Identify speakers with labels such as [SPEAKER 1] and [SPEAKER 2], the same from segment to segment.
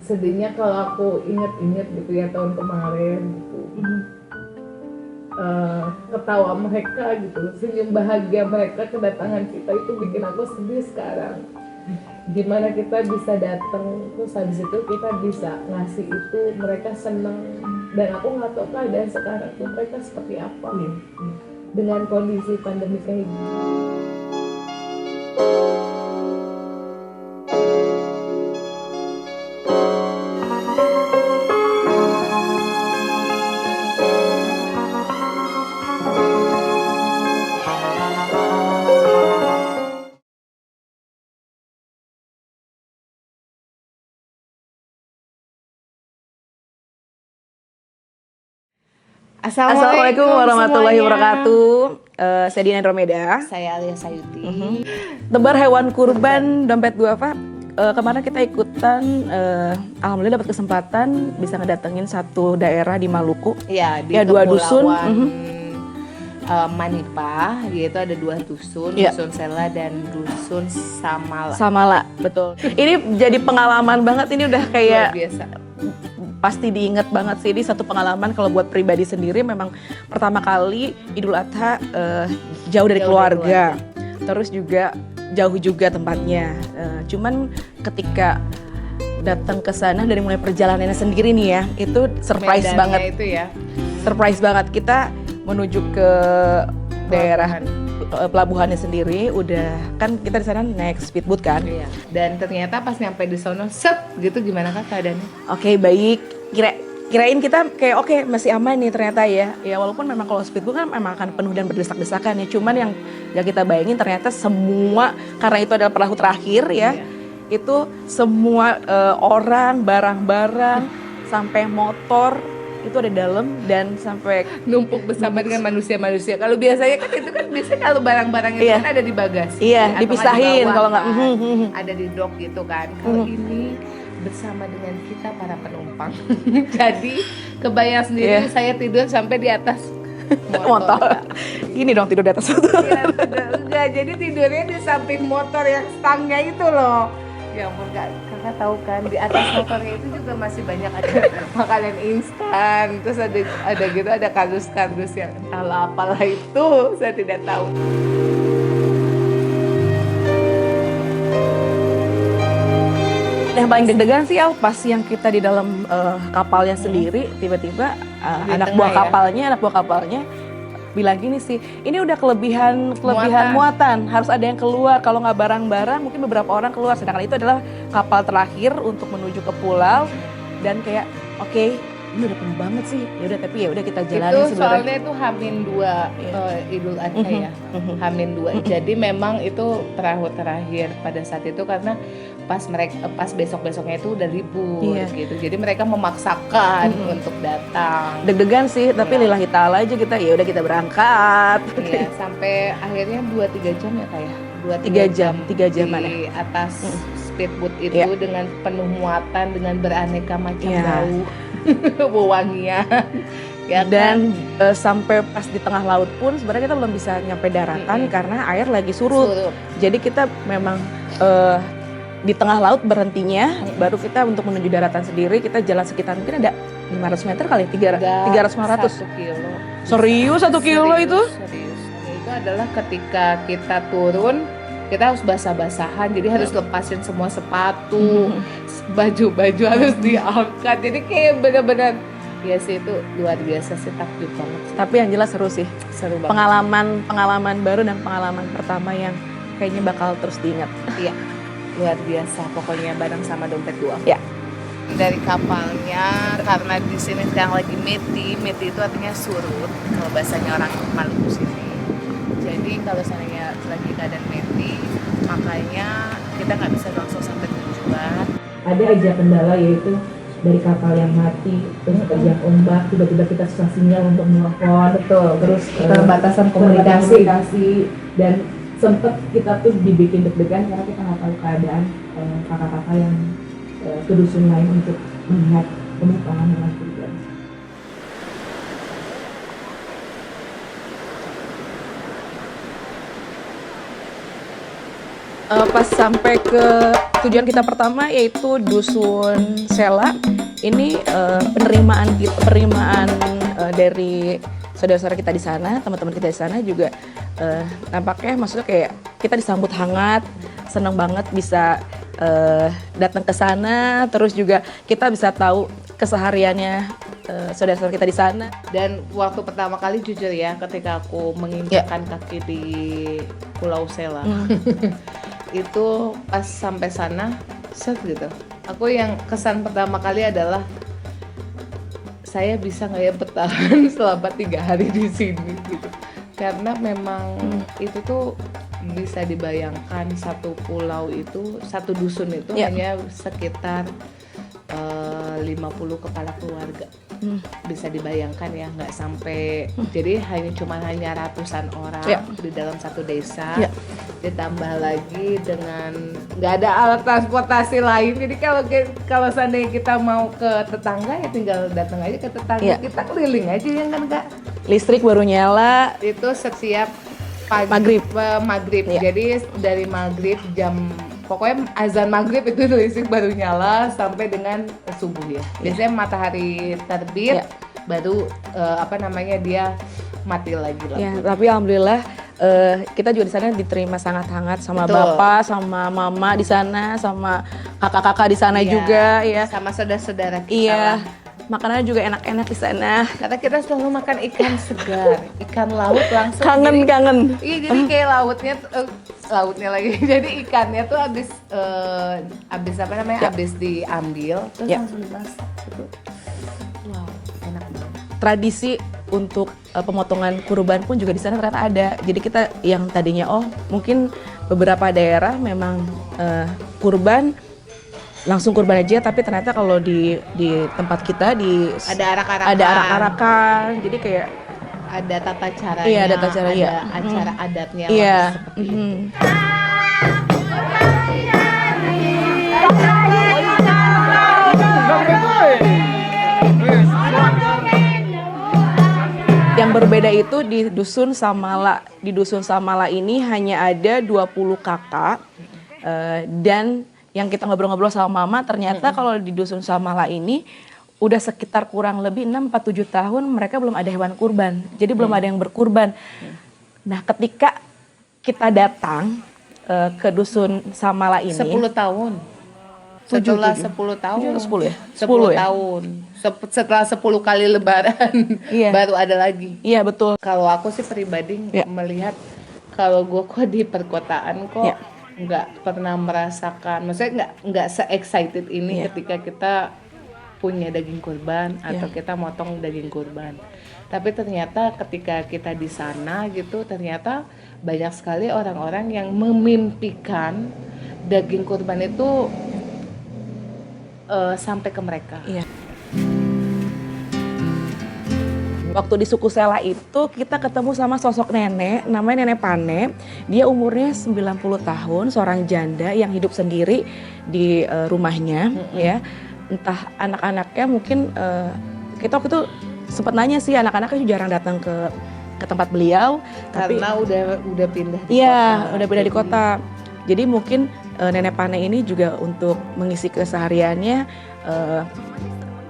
[SPEAKER 1] sedihnya kalau aku inget-inget gitu ya tahun kemarin gitu. Ketawa mereka gitu, senyum bahagia mereka kedatangan kita itu bikin aku sedih sekarang. Gimana kita bisa datang terus habis itu kita bisa ngasih itu, mereka seneng, dan aku nggak tahu keadaan sekarang tuh mereka seperti apa dengan kondisi pandemi kayak gini.
[SPEAKER 2] Assalamualaikum warahmatullahi wabarakatuh. Saya Dina Andromeda.
[SPEAKER 3] Saya Alia Sayuti.
[SPEAKER 2] Tebar hewan kurban dompet duafa. Kemarin kita ikutan, alhamdulillah dapat kesempatan bisa ngedatengin satu daerah di Maluku.
[SPEAKER 3] Ya, di
[SPEAKER 2] dua dusun.
[SPEAKER 3] Manipa, gitu ada 2 dusun, dusun Sela dan dusun Samala.
[SPEAKER 2] Samala, betul. Ini jadi pengalaman banget. Ini udah kayak
[SPEAKER 3] luar biasa.
[SPEAKER 2] Pasti diinget banget sih, ini satu pengalaman kalau buat pribadi sendiri memang pertama kali Idul Adha jauh dari keluarga. Terus juga jauh juga tempatnya. Cuman ketika datang ke sana dari mulai perjalanannya sendiri nih ya, itu surprise
[SPEAKER 3] Medannya
[SPEAKER 2] banget.
[SPEAKER 3] Itu ya.
[SPEAKER 2] Surprise banget, kita menuju ke daerah pelabuhannya sendiri, udah kan kita di sana naik speedboat kan.
[SPEAKER 3] Iya. Dan ternyata pas nyampe di sono set gitu, gimana Kak keadaannya?
[SPEAKER 2] Oke, baik. Kirain kita kayak oke, masih aman nih ternyata ya. Ya walaupun memang kalau speedboat kan memang akan penuh dan berdesak-desakan ya. Cuman yang gak kita bayangin ternyata semua, karena itu adalah perahu terakhir ya. Itu semua orang, barang-barang, sampai motor itu ada dalam dan sampai
[SPEAKER 3] Numpuk bersama dengan manusia-manusia. Kalau biasanya kan itu kan biasanya kalau barang-barangnya itu kan ada di bagasi.
[SPEAKER 2] Iya,
[SPEAKER 3] atau
[SPEAKER 2] dipisahin
[SPEAKER 3] di bawah,
[SPEAKER 2] kalau nggak
[SPEAKER 3] kan. Ada di dock gitu kan. Kalau ini bersama dengan kita para penumpang. Jadi kebayang sendiri saya tidur sampai di atas motor.
[SPEAKER 2] Gini dong tidur di atas motor.
[SPEAKER 3] Iya, enggak, jadi tidurnya di samping motor yang stangnya itu loh. Ya ampun kakak tahu kan di atas motornya itu juga masih banyak ada makanan instan, terus ada gitu ada kardus-kardus yang entahlah apalah itu, saya tidak tahu.
[SPEAKER 2] Yang paling deg-degan sih Al, pas yang kita di dalam kapalnya sendiri, tiba-tiba anak buah kapalnya bilang gini sih, ini udah kelebihan muatan, harus ada yang keluar. Kalau nggak barang-barang, mungkin beberapa orang keluar. Sedangkan itu adalah kapal terakhir untuk menuju ke pulau, dan kayak oke, ini udah penuh banget sih. Ya udah, tapi ya udah kita jalanin
[SPEAKER 3] itu
[SPEAKER 2] sebenarnya.
[SPEAKER 3] soalnya itu H-2 Idul Adha ya, H-2. Jadi memang itu perahu terakhir pada saat itu karena pas besok-besoknya itu udah libur gitu. Jadi mereka memaksakan untuk datang.
[SPEAKER 2] Deg-degan sih, tapi lillahi ta'ala aja kita, ya udah kita berangkat.
[SPEAKER 3] Iya, sampai akhirnya 2-3 jam ya kayak
[SPEAKER 2] 3 jam
[SPEAKER 3] di atas speedboat itu dengan penuh muatan, dengan beraneka macam bau, wewangian. Ya
[SPEAKER 2] dan sampai pas di tengah laut pun sebenarnya kita belum bisa nyampe daratan karena air lagi surut. Jadi kita memang di tengah laut berhentinya, baru kita untuk menuju daratan sendiri kita jalan sekitar mungkin ada 500 meter kali, 300-400.
[SPEAKER 3] 1 kilo.
[SPEAKER 2] Serius 1 kilo itu?
[SPEAKER 3] Serius. Itu adalah ketika kita turun, kita harus basah-basahan, jadi harus lepasin semua sepatu, baju-baju harus diangkat. Jadi kayak benar-benar ya sih, itu luar biasa sih, takjub banget sih.
[SPEAKER 2] Tapi yang jelas seru sih.
[SPEAKER 3] Seru banget.
[SPEAKER 2] Pengalaman baru dan pengalaman pertama yang kayaknya bakal terus diingat.
[SPEAKER 3] Iya. Luar biasa pokoknya bareng sama dompet duafa.
[SPEAKER 2] Ya.
[SPEAKER 3] Dari kapalnya, karena di sini sekarang lagi meti itu artinya surut kalau bahasanya orang Maluku sini. Jadi kalau seandainya lagi keadaan meti, makanya kita nggak bisa langsung sampai tujuan.
[SPEAKER 1] Ada aja kendala, yaitu dari kapal yang mati, terus terjang ombak, tiba-tiba kita susah sinyal untuk nelfon, terus keterbatasan komunikasi, dan sempet kita tuh dibikin deg-degan karena kita nggak tahu keadaan kakak-kakak yang ke dusun lain untuk melihat penumpang dengan kurban.
[SPEAKER 2] Pas sampai ke tujuan kita pertama yaitu Dusun Sela, ini penerimaan dari saudara-saudara kita di sana, teman-teman kita di sana juga nampaknya maksudnya kayak kita disambut hangat, senang banget bisa datang ke sana, terus juga kita bisa tahu kesehariannya saudara-saudara kita di sana.
[SPEAKER 3] Dan waktu pertama kali jujur ya, ketika aku menginjakkan kaki di Pulau Sela, itu pas sampai sana, set gitu. Aku yang kesan pertama kali adalah saya bisa nggak ya bertahan selama 3 hari di sini gitu. Karena memang itu tuh bisa dibayangkan satu pulau itu, satu dusun itu hanya sekitar 50 kepala keluarga. Bisa dibayangkan ya, nggak sampai, jadi hanya ratusan orang di dalam satu desa, ditambah lagi dengan nggak ada alat transportasi lain. Jadi kalau seandainya kita mau ke tetangga ya tinggal datang aja ke tetangga, kita keliling aja ya kan Kak.
[SPEAKER 2] Listrik baru nyala.
[SPEAKER 3] Itu setiap
[SPEAKER 2] Maghrib.
[SPEAKER 3] Jadi dari maghrib pokoknya azan maghrib itu listrik baru nyala sampai dengan subuh ya. Biasanya matahari terbit baru dia mati lagi lah.
[SPEAKER 2] Ya, tapi alhamdulillah kita juga di sana diterima sangat hangat sama bapak, sama mama di sana, sama kakak-kakak di sana juga ya.
[SPEAKER 3] Sama saudara-saudara kita.
[SPEAKER 2] Iya.
[SPEAKER 3] Lah.
[SPEAKER 2] Makanannya juga enak-enak di sana.
[SPEAKER 3] Karena kita selalu makan ikan segar, ikan laut langsung.
[SPEAKER 2] Kangen.
[SPEAKER 3] Iya, jadi kayak lautnya lagi. Jadi ikannya tuh habis diambil terus langsung dimasak gitu. Wow, enak banget.
[SPEAKER 2] Tradisi untuk pemotongan kurban pun juga di sana ternyata ada. Jadi kita yang tadinya mungkin beberapa daerah memang kurban langsung kurban aja, tapi ternyata kalau di tempat kita
[SPEAKER 3] ada
[SPEAKER 2] arak-arakan. Jadi kayak
[SPEAKER 3] ada tata caranya.
[SPEAKER 2] Iya, ada tata cara,
[SPEAKER 3] ada acara adatnya.
[SPEAKER 2] Iya. Yang berbeda itu di Dusun Samala. Di Dusun Samala ini hanya ada 20 kakak dan yang kita ngobrol-ngobrol sama mama, ternyata kalau di Dusun Samala ini udah sekitar kurang lebih 6-7 tahun mereka belum ada hewan kurban. Jadi belum ada yang berkurban. Nah, ketika kita datang ke Dusun Samala ini
[SPEAKER 3] 10 tahun. Setelah 10 tahun.
[SPEAKER 2] 10 ya?
[SPEAKER 3] 10 tahun. Setelah 10 kali lebaran baru ada lagi.
[SPEAKER 2] Iya, betul.
[SPEAKER 3] Kalau aku sih pribadi melihat, kalau gue kok di perkotaan kok nggak pernah merasakan, maksudnya nggak se-excited ini ketika kita punya daging kurban atau kita motong daging kurban. Tapi ternyata ketika kita di sana gitu, ternyata banyak sekali orang-orang yang memimpikan daging kurban itu sampai ke mereka.
[SPEAKER 2] Iya. Waktu di suku Sela itu kita ketemu sama sosok nenek, namanya Nenek Pane. Dia umurnya 90 tahun, seorang janda yang hidup sendiri di rumahnya ya. Entah anak-anaknya mungkin kita waktu itu sempat nanya sih, anak-anaknya jarang datang ke tempat beliau
[SPEAKER 3] karena udah pindah di kota.
[SPEAKER 2] Iya, udah pindah di kota. Jadi mungkin Nenek Pane ini juga untuk mengisi kesehariannya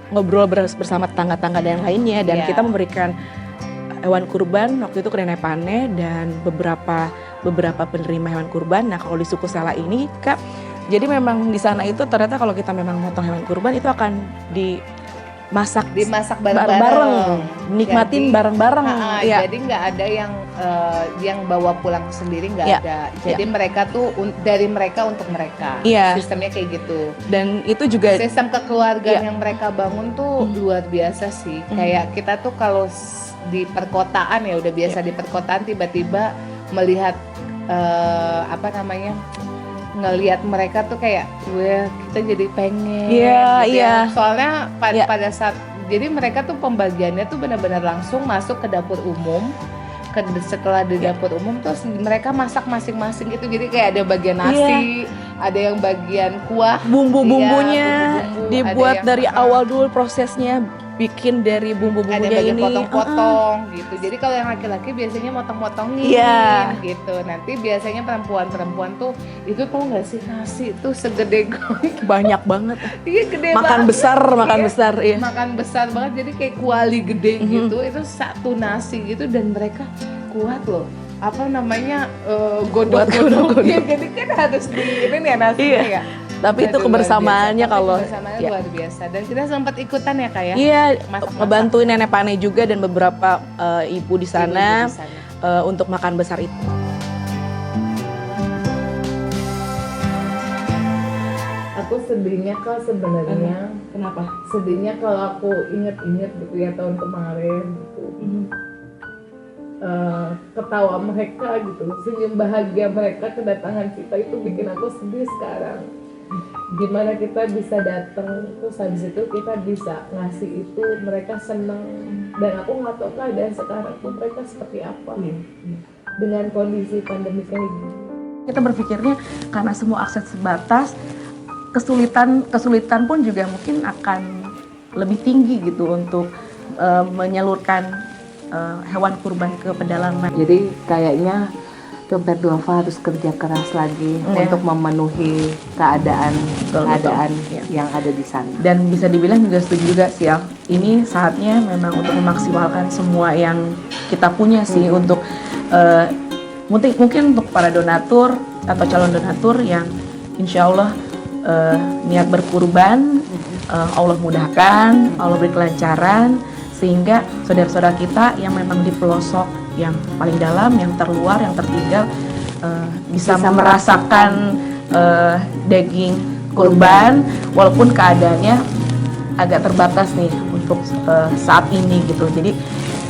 [SPEAKER 2] ngobrol bersama tetangga-tetangga dan yang lainnya, dan kita memberikan hewan kurban waktu itu ke Nenek Pane dan beberapa penerima hewan kurban. Nah, kalau di suku Sela ini Kak, jadi memang di sana itu ternyata kalau kita memang motong hewan kurban itu akan dimasak bareng-bareng, nikmatin bareng-bareng.
[SPEAKER 3] Jadi nggak ada yang bawa pulang sendiri, nggak ada. Jadi mereka tuh dari mereka untuk mereka. Sistemnya kayak gitu.
[SPEAKER 2] Dan itu juga
[SPEAKER 3] sistem kekeluargaan yang mereka bangun tuh luar biasa sih. Kayak kita tuh kalau di perkotaan ya udah biasa di perkotaan, tiba-tiba melihat ngelihat mereka tuh kayak kita jadi pengen soalnya pada saat jadi mereka tuh pembagiannya tuh benar-benar langsung masuk ke dapur umum, setelah di dapur umum terus mereka masak masing-masing gitu. Jadi kayak ada bagian nasi, ada yang bagian kuah,
[SPEAKER 2] bumbu-bumbunya
[SPEAKER 3] bumbu-bumbu,
[SPEAKER 2] dibuat dari awal dulu prosesnya bikin dari
[SPEAKER 3] ada
[SPEAKER 2] bumbu-bumbunya
[SPEAKER 3] bagian
[SPEAKER 2] ini.
[SPEAKER 3] potong-potong gitu. Jadi kalau yang laki-laki biasanya motong-motongin
[SPEAKER 2] Iya.
[SPEAKER 3] gitu. Nanti biasanya perempuan tuh itu tau nggak sih nasi tuh segede
[SPEAKER 2] Banyak banget.
[SPEAKER 3] iya gede
[SPEAKER 2] Makan
[SPEAKER 3] banget.
[SPEAKER 2] besar, makan
[SPEAKER 3] Iya,
[SPEAKER 2] besar, iya.
[SPEAKER 3] makan besar banget jadi kayak kuali gede gitu. Itu satu nasi gitu dan mereka kuat loh. Apa namanya godok-godoknya jadi kan harus di ini ya nasinya ya.
[SPEAKER 2] Tapi itu
[SPEAKER 3] Aduh, luar
[SPEAKER 2] kebersamaannya
[SPEAKER 3] biasa.
[SPEAKER 2] kalau
[SPEAKER 3] Kebersamaannya
[SPEAKER 2] ya.
[SPEAKER 3] luar biasa. Dan kita sempat ikutan ya Kak ya.
[SPEAKER 2] Iya,
[SPEAKER 3] Masak-masak.
[SPEAKER 2] ngebantuin nenek Pane juga dan beberapa ibu di sana,
[SPEAKER 3] Ibu di sana.
[SPEAKER 2] untuk makan besar itu.
[SPEAKER 1] Aku sedihnya Kak sebenarnya.
[SPEAKER 2] Kenapa?
[SPEAKER 1] Sedihnya kalau aku inget-inget gitu ya tahun kemarin gitu. Ketawa mereka gitu, senyum bahagia mereka kedatangan kita itu bikin aku sedih sekarang. Gimana kita bisa datang terus habis itu kita bisa ngasih itu, mereka seneng, dan aku nggak tahu keadaan sekarang tuh mereka seperti apa dengan kondisi pandemi kayak gini.
[SPEAKER 2] Kita berpikirnya karena semua akses sebatas, kesulitan pun juga mungkin akan lebih tinggi gitu untuk menyalurkan hewan kurban ke pedalaman.
[SPEAKER 3] Jadi kayaknya Dompet Duafa harus kerja keras lagi untuk memenuhi keadaan yang ada di sana.
[SPEAKER 2] Dan bisa dibilang juga setuju juga sih ya. Ini saatnya memang untuk memaksimalkan semua yang kita punya sih untuk mungkin untuk para donatur atau calon donatur yang insya Allah niat berkurban, Allah mudahkan, Allah beri kelancaran, sehingga saudara-saudara kita yang memang di pelosok yang paling dalam, yang terluar, yang tertinggal bisa merasakan daging kurban walaupun keadaannya agak terbatas nih untuk saat ini gitu. Jadi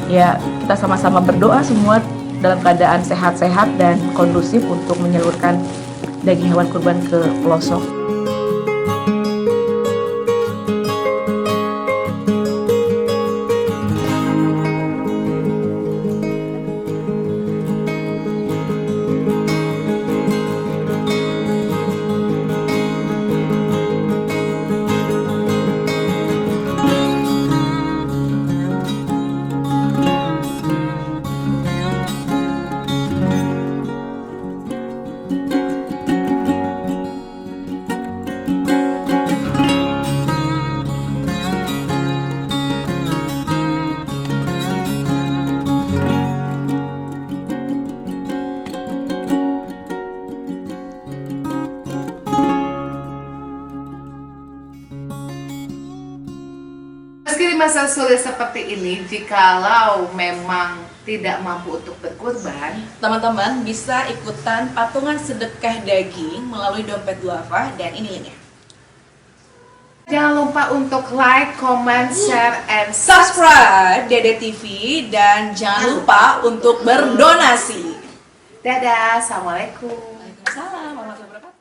[SPEAKER 2] ya kita sama-sama berdoa semua dalam keadaan sehat-sehat dan kondusif untuk menyalurkan daging hewan kurban ke pelosok.
[SPEAKER 3] Meski di masa sulit seperti ini, jikalau memang tidak mampu untuk berkurban,
[SPEAKER 2] Teman-teman bisa ikutan patungan sedekah daging melalui Dompet Duafa dan ini linknya.
[SPEAKER 3] jangan lupa untuk like, comment, share, and
[SPEAKER 2] Subscribe Dede TV dan jangan lupa untuk berdonasi.
[SPEAKER 3] Dadah, assalamualaikum.
[SPEAKER 2] Waalaikumsalam warahmatullahi wabarakatuh.